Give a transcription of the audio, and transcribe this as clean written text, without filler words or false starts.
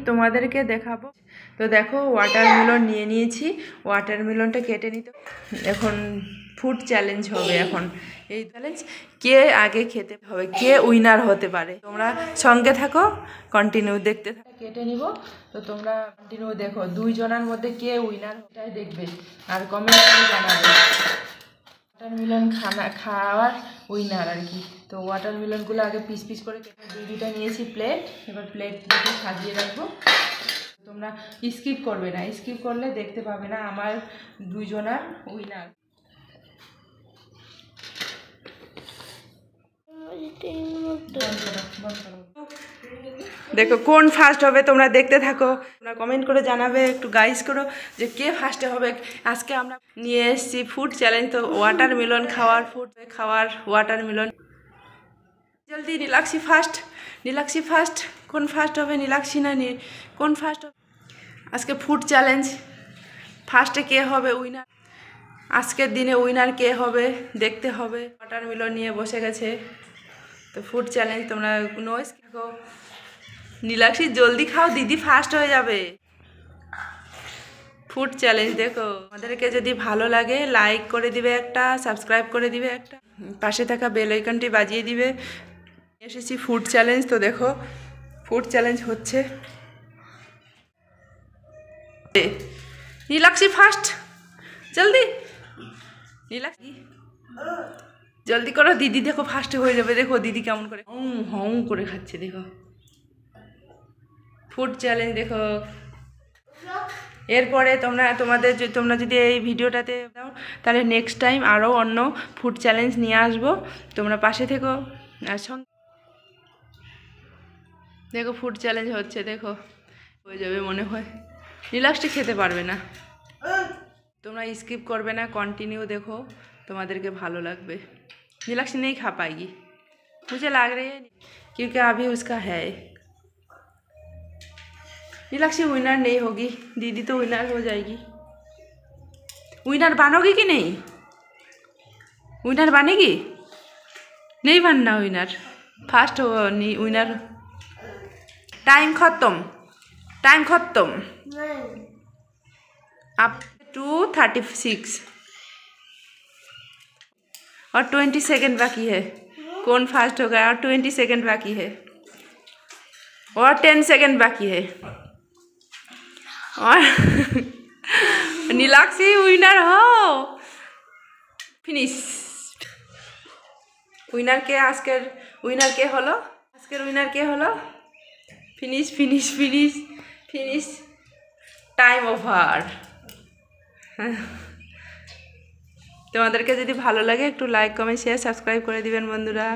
তোমাদেরকে দেখাবো। তো দেখো ওয়াটারমেলন নিয়ে নিয়েছি, ওয়াটারমেলনটা কেটে নিতে। এখন ফুড চ্যালেঞ্জ হবে। এখন এই চ্যালেঞ্জ কে আগে খেতে হবে, কে উইনার হতে পারে। তোমরা সঙ্গে থাকো, কন্টিনিউ দেখতে থাকো। কেটে নিব, তো তোমরা কন্টিনিউ দেখো। দুইজনের মধ্যে কে উইনার ওটাই দেখবে আর কমেন্ট করে জানাবে। ওয়াটারমেলন খাওয়ার উইনার আর কি। তো ওয়াটারমেলনগুলো আগে পিস পিস করে কেটে দুইটা নিয়েছি প্লেট। এবার প্লেট দুটো সাজিয়ে রাখবো। তোমরা স্কিপ করবে না, স্কিপ করলে দেখতে পাবে না আমার দুইজনার উইনার। দেখো কোন ফার্স্ট হবে, তোমরা দেখতে থাকো। তোমরা কমেন্ট করে জানাবে, একটু গাইস করো যে কে ফার্স্টে হবে। আজকে আমরা নিয়ে এসেছি ফুড চ্যালেঞ্জ। তো ওয়াটারমেলন খাওয়ার ওয়াটারমেলন। জলদি নীলাক্ষী ফার্স্ট, নীলাক্ষী ফার্স্ট। কোন ফার্স্ট হবে, নীলাক্ষী না কোন ফার্স্ট হবে? আজকে ফুড চ্যালেঞ্জ, ফার্স্টে কে হবে উইনার। আজকের দিনে উইনার কে হবে দেখতে হবে। ওয়াটারমেলন নিয়ে বসে গেছে। তো ফুড চ্যালেঞ্জ তোমরা নয়েস দেখো। নীলাক্ষী জলদি খাও, দিদি ফার্স্ট হয়ে যাবে। ফুড চ্যালেঞ্জ দেখো। আমাদেরকে যদি ভালো লাগে লাইক করে দিবে একটা, সাবস্ক্রাইব করে দিবে একটা, পাশে থাকা বেল আইকনটি বাজিয়ে দিবে। এসেছি ফুড চ্যালেঞ্জ। তো দেখো ফুড চ্যালেঞ্জ হচ্ছে। নীলাক্ষী ফার্স্ট, জলদি নীলাক্ষী জলদি করো। দিদি দেখো ফার্স্ট হয়ে যাবে। দেখো দিদি কেমন করে হং করে খাচ্ছে। দেখো ফুড চ্যালেঞ্জ দেখো। এরপরে তোমরা যদি এই ভিডিওটাতে দাও তাহলে নেক্সট টাইম আরও অন্য ফুড চ্যালেঞ্জ নিয়ে আসবো। তোমরা পাশে থেকো আর সঙ্গে দেখো ফুড চ্যালেঞ্জ হচ্ছে। দেখো হয়ে যাবে মনে হয়। নীলাক্ষী খেতে পারবে না। তোমরা স্কিপ করবে না, কন্টিনিউ দেখো, তোমাদেরকে ভালো লাগবে। नीलाक्षी नहीं खा पाएगी, मुझे लग रही है, क्योंकि अभी उसका है। नीलाक्षी विनर नहीं होगी, दीदी तो विनर हो जाएगी। विनर बनोगी कि नहीं? विनर बनेगी? नहीं बनना विनर, फास्ट हो विनर। टाइम खत्म, टाइम खत्म। अब 2:36 और 20 सेकेंड बाकी है। कौन फास्ट होगा? और 20 सेकेंड बाकी है और 10 सेकेंड बाकी है और नीलाक्षी विनर हो। फिनिश। विनर के आजकेर विनर के हलो, आजकेर विनर के hello. Finish finish finish finish, time over. তোমাদেরকে যদি ভালো লাগে একটু লাইক কমেন্ট শেয়ার সাবস্ক্রাইব করে দিবেন বন্ধুরা।